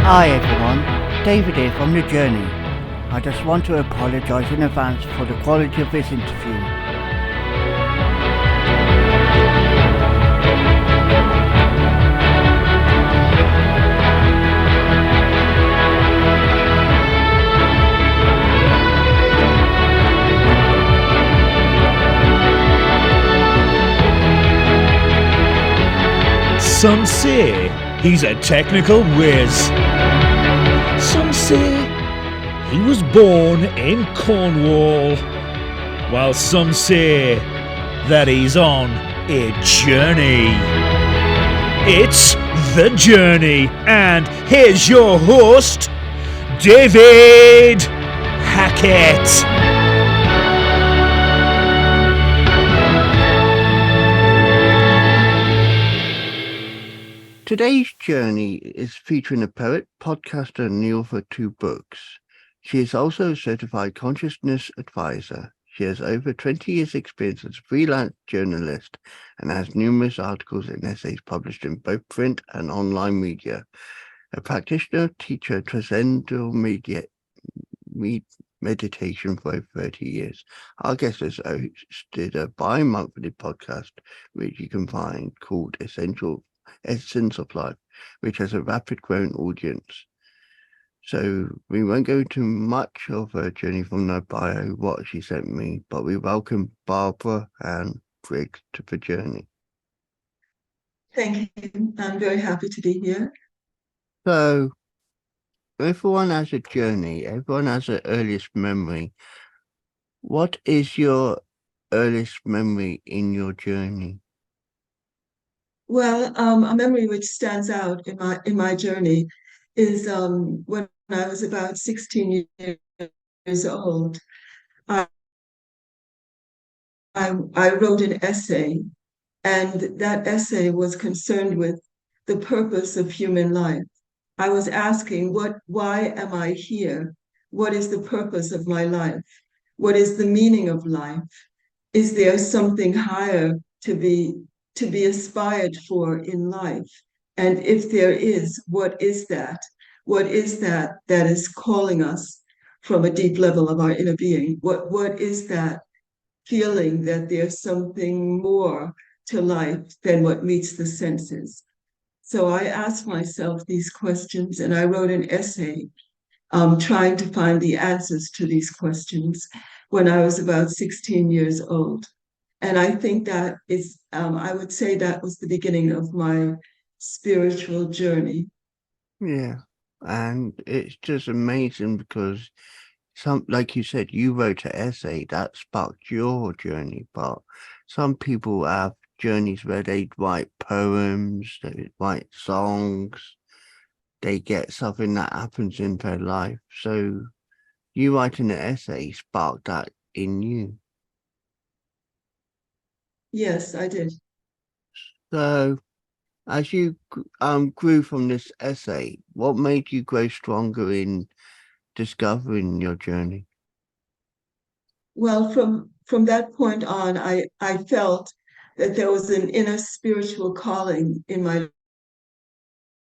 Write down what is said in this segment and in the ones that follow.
Hi everyone, David here from The Journey. I just want to apologise in advance for the quality of this interview. Some say he's a technical whiz. Some say he was born in Cornwall. While some say that he's on a journey. It's The Journey, and here's your host, David Hackett. Today's journey is featuring a poet, podcaster, and the author of 2 books. She is also a certified consciousness advisor. She has over 20 years' experience as a freelance journalist and has numerous articles and essays published in both print and online media. A practitioner, teacher, transcendental meditation for over 30 years. Our guest has hosted a bi-monthly podcast, which you can find called Essence of Life, which has a rapid growing audience. So we won't go into much of her journey from the bio, what she sent me, but we welcome Barbara Ann Briggs to The Journey. Thank you. I'm very happy to be here. So everyone has a journey, everyone has an earliest memory. What is your earliest memory in your journey? Well, a memory which stands out in my journey is when I was about 16 years old. I, I wrote an essay, and that essay was concerned with the purpose of human life. I was asking, why am I here? What is the purpose of my life? What is the meaning of life? Is there something higher to be aspired for in life? And if there is, what is that? What is that that is calling us from a deep level of our inner being? What is that feeling that there's something more to life than what meets the senses? So I asked myself these questions, and I wrote an essay trying to find the answers to these questions when I was about 16 years old. And I think that is, I would say that was the beginning of my spiritual journey. Yeah, and it's just amazing because like you said, you wrote an essay that sparked your journey, but some people have journeys where they write poems, they write songs, they get something that happens in their life. So you writing an essay sparked that in you. Yes, I did. So as you grew from this essay, what made you grow stronger in discovering your journey? Well, from that point on, I felt that there was an inner spiritual calling in my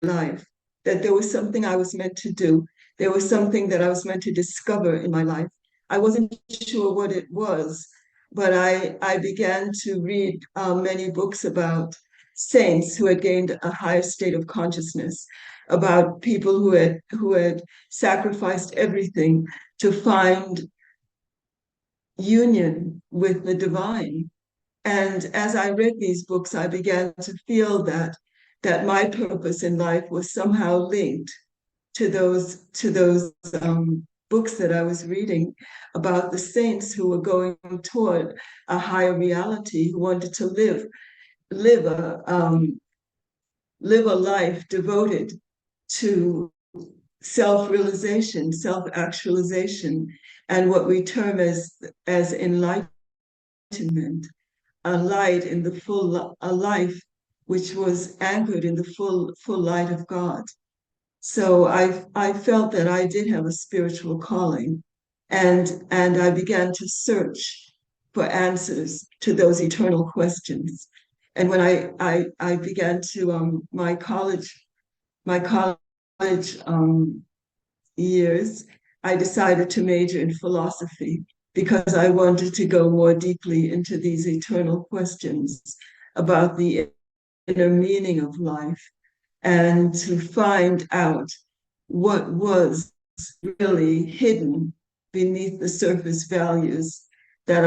life, that there was something I was meant to do. There was something that I was meant to discover in my life. I wasn't sure what it was, but I began to read many books about saints who had gained a higher state of consciousness, about people who had sacrificed everything to find union with the divine. And as I read these books, I began to feel that my purpose in life was somehow linked to those books that I was reading about the saints who were going toward a higher reality, who wanted to live live a life devoted to self-realization, self-actualization, and what we term as enlightenment, a light in the a life which was anchored in the full light of God. So I felt that I did have a spiritual calling, and I began to search for answers to those eternal questions. And when I began to my college college years, I decided to major in philosophy because I wanted to go more deeply into these eternal questions about the inner meaning of life and to find out what was really hidden beneath the surface values that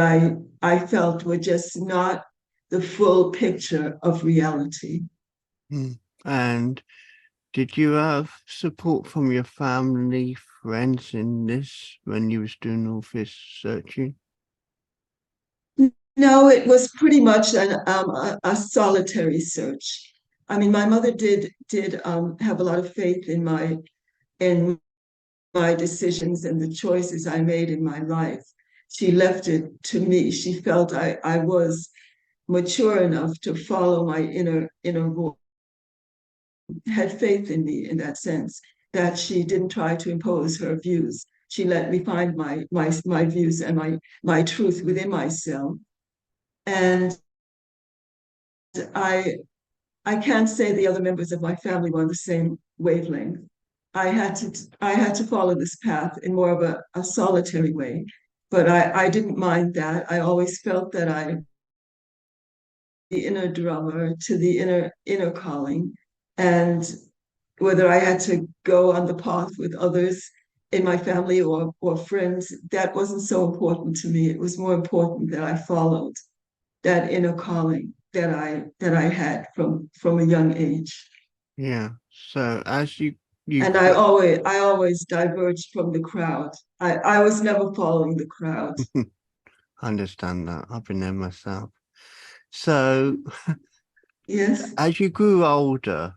I felt were just not the full picture of reality. Mm. And did you have support from your family, friends in this when you was doing all this searching? No, it was pretty much a solitary search. I mean, my mother did have a lot of faith in my decisions and the choices I made in my life. She left it to me. She felt I was mature enough to follow my inner voice, had faith in me in that sense, that she didn't try to impose her views. She let me find my views and my truth within myself. And I I can't say the other members of my family were on the same wavelength. I had to follow this path in more of a solitary way, but I didn't mind that. I always felt that the inner drummer to the inner calling, and whether I had to go on the path with others in my family or friends, that wasn't so important to me. It was more important that I followed that inner calling that I had from a young age. Yeah. So as you And I always diverged from the crowd. I was never following the crowd. understand that, I've been there myself. So Yes. as you grew older,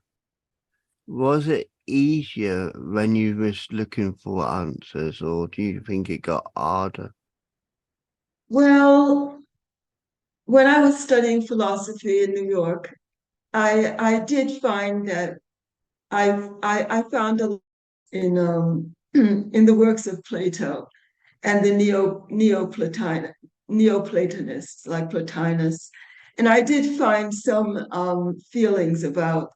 was it easier when you was looking for answers, or do you think it got harder? Well, when I was studying philosophy in New York, I did find that I found a in in the works of Plato and the Neoplatonists like Plotinus, and I did find some feelings about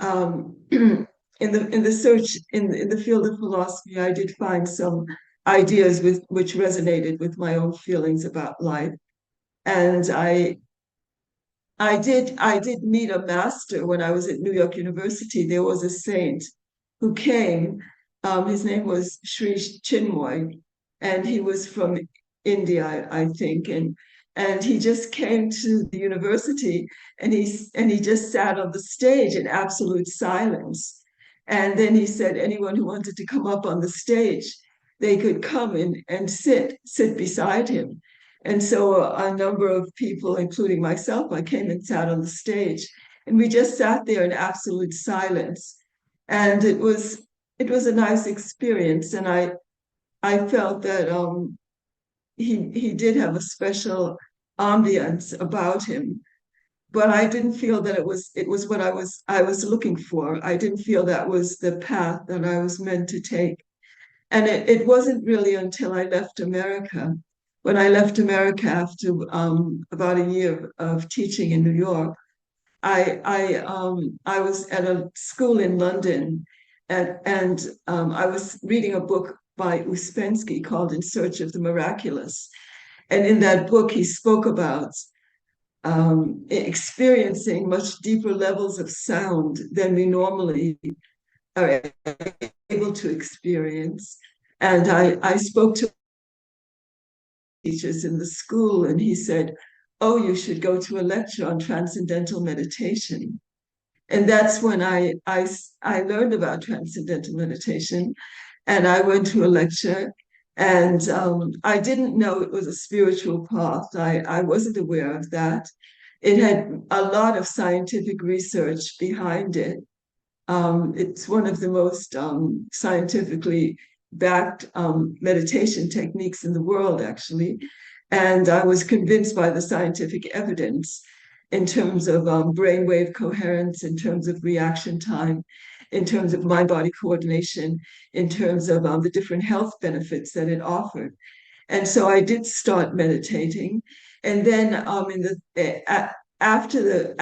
in the search in the field of philosophy. I did find some ideas with which resonated with my own feelings about life, and I did meet a master when I was at New York University. There was a saint who came. His name was Sri Chinmoy, and he was from India, I think, and he just came to the university, and he just sat on the stage in absolute silence. And then he said anyone who wanted to come up on the stage, they could come and sit beside him. And so a number of people, including myself, I came and sat on the stage, and we just sat there in absolute silence. And it was a nice experience, and I felt that he did have a special ambience about him. But I didn't feel that it was what I was looking for. I didn't feel that was the path that I was meant to take. And it wasn't really until I left America, when I left America after about a year of teaching in New York, I was at a school in London, and I was reading a book by Uspensky called In Search of the Miraculous. And in that book, he spoke about experiencing much deeper levels of sound than we normally are able to experience. And I spoke to teachers in the school, and he said, "Oh, you should go to a lecture on transcendental meditation." And that's when I learned about transcendental meditation, and I went to a lecture. And I didn't know it was a spiritual path. I wasn't aware of that. It had a lot of scientific research behind it. It's one of the most scientifically backed meditation techniques in the world, actually. And I was convinced by the scientific evidence in terms of brainwave coherence, in terms of reaction time, in terms of mind body coordination, in terms of the different health benefits that it offered. And so I did start meditating. And then after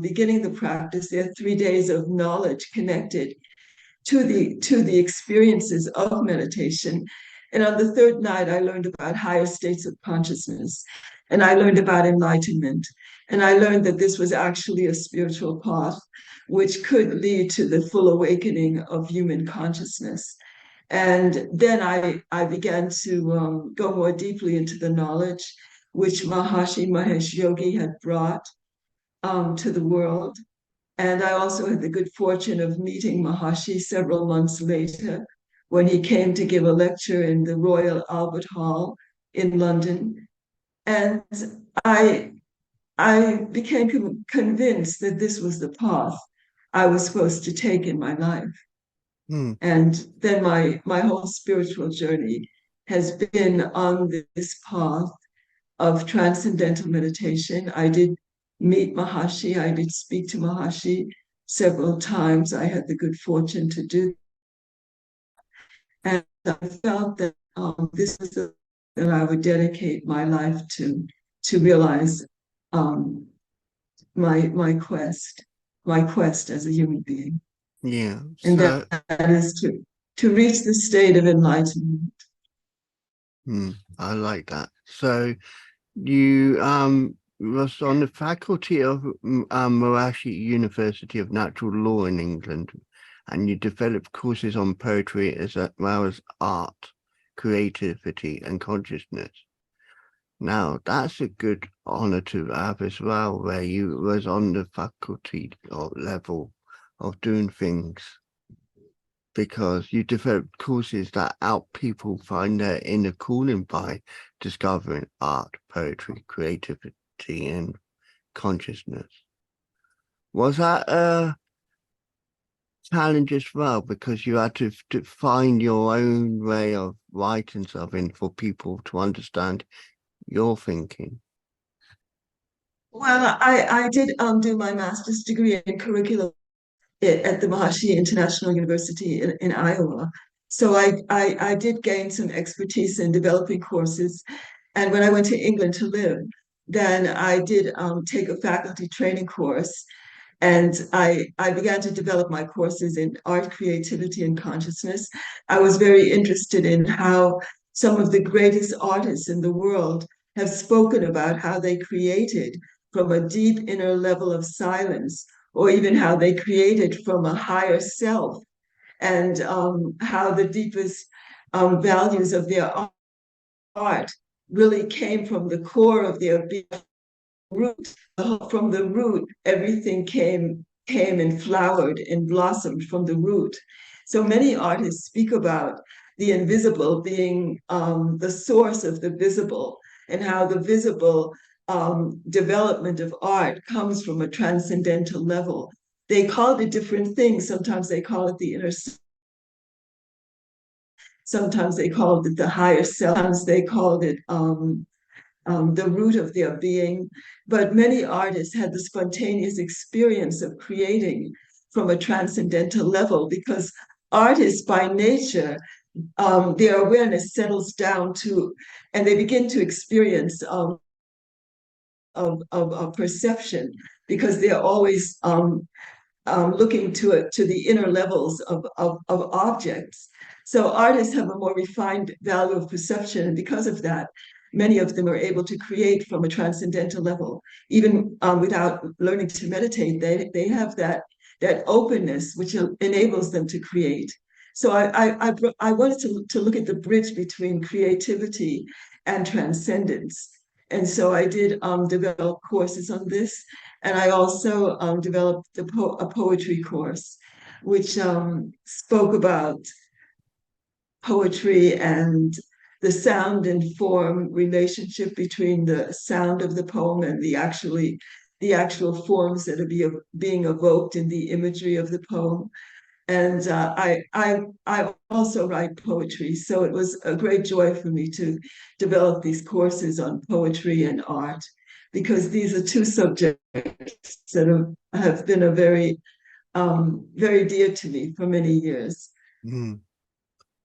beginning the practice, there are 3 days of knowledge connected to the experiences of meditation. And on the third night, I learned about higher states of consciousness, and I learned about enlightenment, and I learned that this was actually a spiritual path which could lead to the full awakening of human consciousness. And then I began to go more deeply into the knowledge which Maharishi Mahesh Yogi had brought to the world. And I also had the good fortune of meeting Maharishi several months later when he came to give a lecture in the Royal Albert Hall in London. And I, I became convinced that this was the path I was supposed to take in my life. Hmm. And then my whole spiritual journey has been on this path of transcendental meditation. I did meet Maharishi. I did speak to Maharishi several times. I had the good fortune to do, and I felt that this is that I would dedicate my life to realize my quest as a human being, Yeah. and So that is to reach the state of enlightenment. I like that. So you was on the faculty of Monash University of Natural Law in England, and you developed courses on poetry as well as art, creativity, and consciousness. Now that's a good honor to have as well, where you was on the faculty or level of doing things, because you develop courses that help people find their inner calling by discovering art, poetry, creativity, and consciousness. Was that a challenge as well, because you had to find your own way of writing something for people to understand your thinking? Well, I did do my master's degree in curriculum at the Maharishi International University in Iowa. So I did gain some expertise in developing courses. And when I went to England to live, then I did take a faculty training course. And I began to develop my courses in art, creativity, and consciousness. I was very interested in how some of the greatest artists in the world have spoken about how they created from a deep inner level of silence, or even how they created from a higher self, and how the deepest values of their art really came from the core of their root. From the root, everything came and flowered and blossomed from the root. So many artists speak about the invisible being the source of the visible, and how the visible development of art comes from a transcendental level. They called it different things. Sometimes they call it the inner, sometimes they called it the higher self, sometimes they called it the root of their being. But many artists had the spontaneous experience of creating from a transcendental level, because artists by nature, their awareness settles down to, and they begin to experience of perception, because they're always looking to the inner levels of objects. So artists have a more refined value of perception, and because of that, many of them are able to create from a transcendental level, even without learning to meditate. They have that openness which enables them to create. So I wanted to look at the bridge between creativity and transcendence. And so I did develop courses on this. And I also developed a poetry course, which spoke about poetry and the sound and form relationship between the sound of the poem and the actual forms that are being evoked in the imagery of the poem. And I also write poetry, so it was a great joy for me to develop these courses on poetry and art, because these are two subjects that have been very dear to me for many years.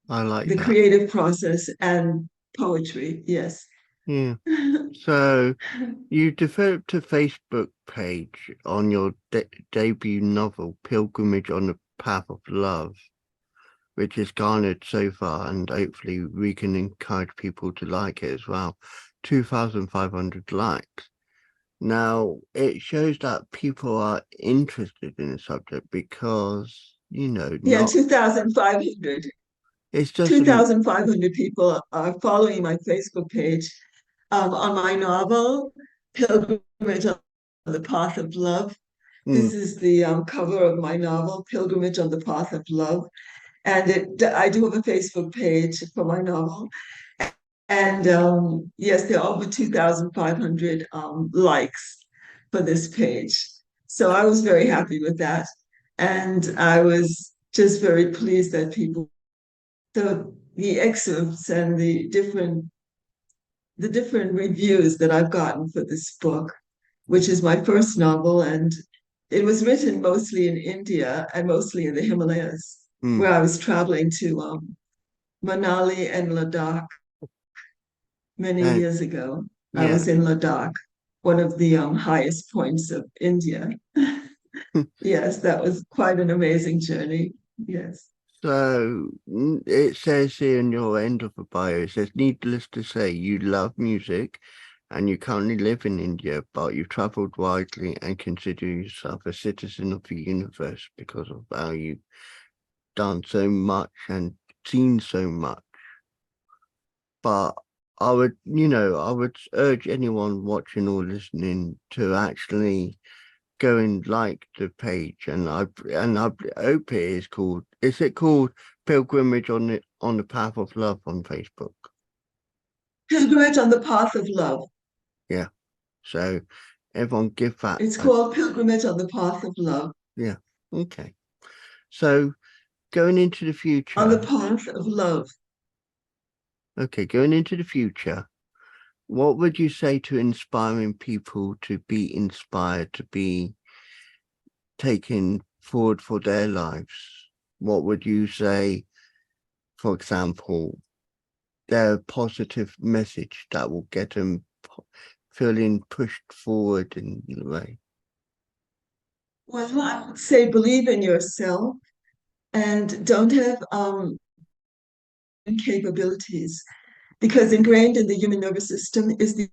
I like The that. creative process and poetry, yes. Yeah. So you developed a Facebook page on your debut novel, Pilgrimage on the Path of Love. which has garnered so far, and hopefully we can encourage people to like it as well. 2,500 likes. Now, it shows that people are interested in the subject because, Yeah, not 2,500. it's just 2,500 people are following my Facebook page on my novel, Pilgrimage on the Path of Love. This mm, is the cover of my novel, Pilgrimage on the Path of Love. And I do have a Facebook page for my novel. And yes, there are over 2,500 likes for this page. So I was very happy with that. And I was just very pleased that people, the excerpts and the different reviews that I've gotten for this book, which is my first novel, and it was written mostly in India and mostly in the Himalayas, mm, where I was traveling to Manali and Ladakh many and years ago. I yeah. was in Ladakh, one of the highest points of India. Yes, that was quite an amazing journey. Yes. So it says here in your end of the bio, it says, needless to say, you love music and you currently live in India, but you've traveled widely and consider yourself a citizen of the universe because of how you've done so much and seen so much. But I would urge anyone watching or listening to actually go and like the page, and I hope is it called Pilgrimage on the Path of Love on Facebook? Pilgrimage on the Path of Love. Yeah. So everyone give that It's a called Pilgrimage on the Path of Love. yeah. Okay. So going into the On the future, Path of Love. okay, going into the future, what would you say to inspiring people to be inspired, to be taken forward for their lives? What would you say, for example, their positive message that will get them feeling pushed forward in a way? Well, I would say believe in yourself and don't have capabilities, because ingrained in the human nervous system is the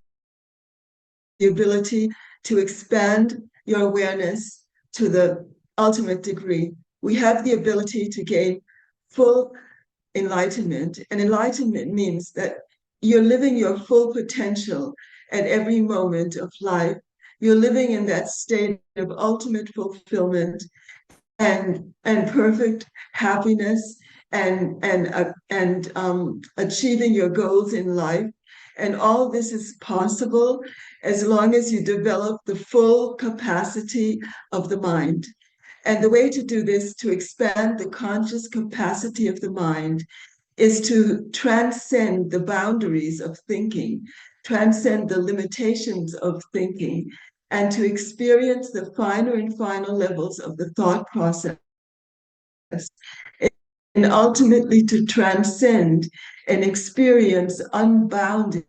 ability to expand your awareness to the ultimate degree. We have the ability to gain full enlightenment, and enlightenment means that you're living your full potential at every moment of life. You're living in that state of ultimate fulfillment and perfect happiness and achieving your goals in life. And all this is possible as long as you develop the full capacity of the mind. And the way to do this, to expand the conscious capacity of the mind, is to transcend the boundaries of thinking, transcend the limitations of thinking, and to experience the finer and finer levels of the thought process, and ultimately to transcend and experience unbounded.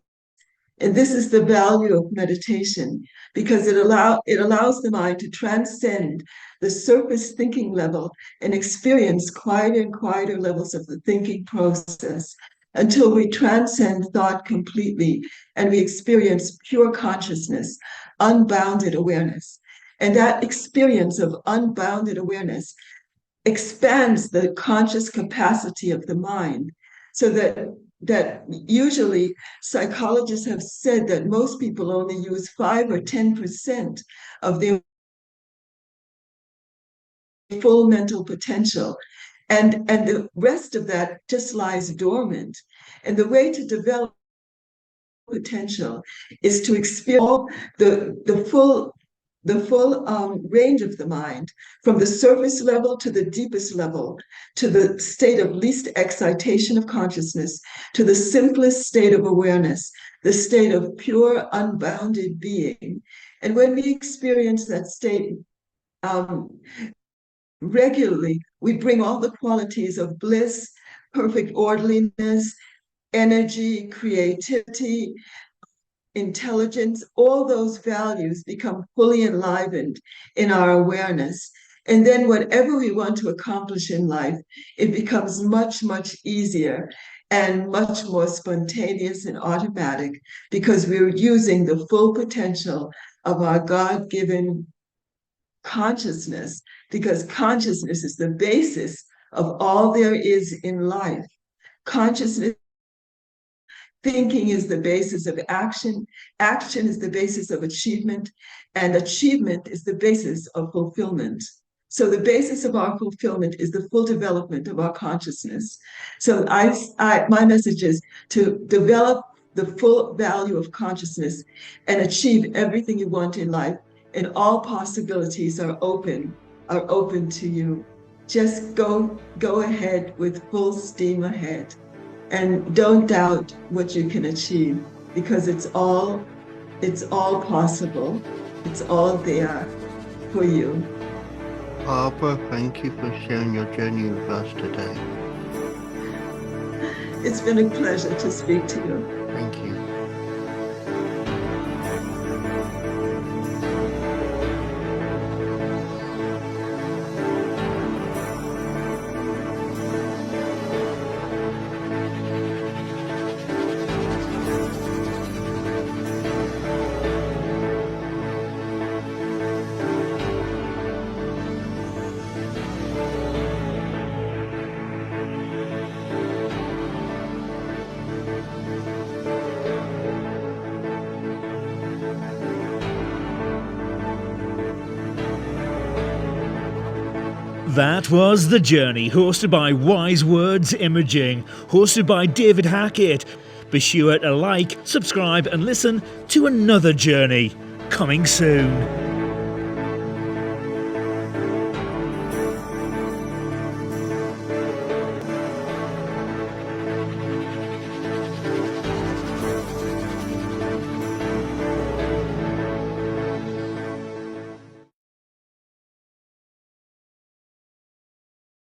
And this is the value of meditation, because it allows the mind to transcend the surface thinking level and experience quieter and quieter levels of the thinking process until we transcend thought completely and we experience pure consciousness, unbounded awareness. And that experience of unbounded awareness expands the conscious capacity of the mind, so that usually psychologists have said that most people only use 5 or 10% of their full mental potential, and the rest of that just lies dormant. And the way to develop potential is to experience the full range of the mind, from the surface level to the deepest level, to the state of least excitation of consciousness, to the simplest state of awareness, the state of pure, unbounded being. And when we experience that state regularly, we bring all the qualities of bliss, perfect orderliness, energy, creativity, intelligence, all those values become fully enlivened in our awareness. And then whatever we want to accomplish in life, it becomes much, much easier and much more spontaneous and automatic because we're using the full potential of our God-given consciousness, because consciousness is the basis of all there is in life. Consciousness, thinking is the basis of action, action is the basis of achievement, and achievement is the basis of fulfillment. So the basis of our fulfillment is the full development of our consciousness. So my message is to develop the full value of consciousness and achieve everything you want in life, and all possibilities are open to you. Just go ahead with full steam ahead, and don't doubt what you can achieve, because it's all possible. It's all there for you. Barbara, thank you for sharing your journey with us today. It's been a pleasure to speak to you. Thank you. That was The Journey, hosted by Wise Words Imaging, hosted by David Hackett. Be sure to like, subscribe and listen to another journey coming soon.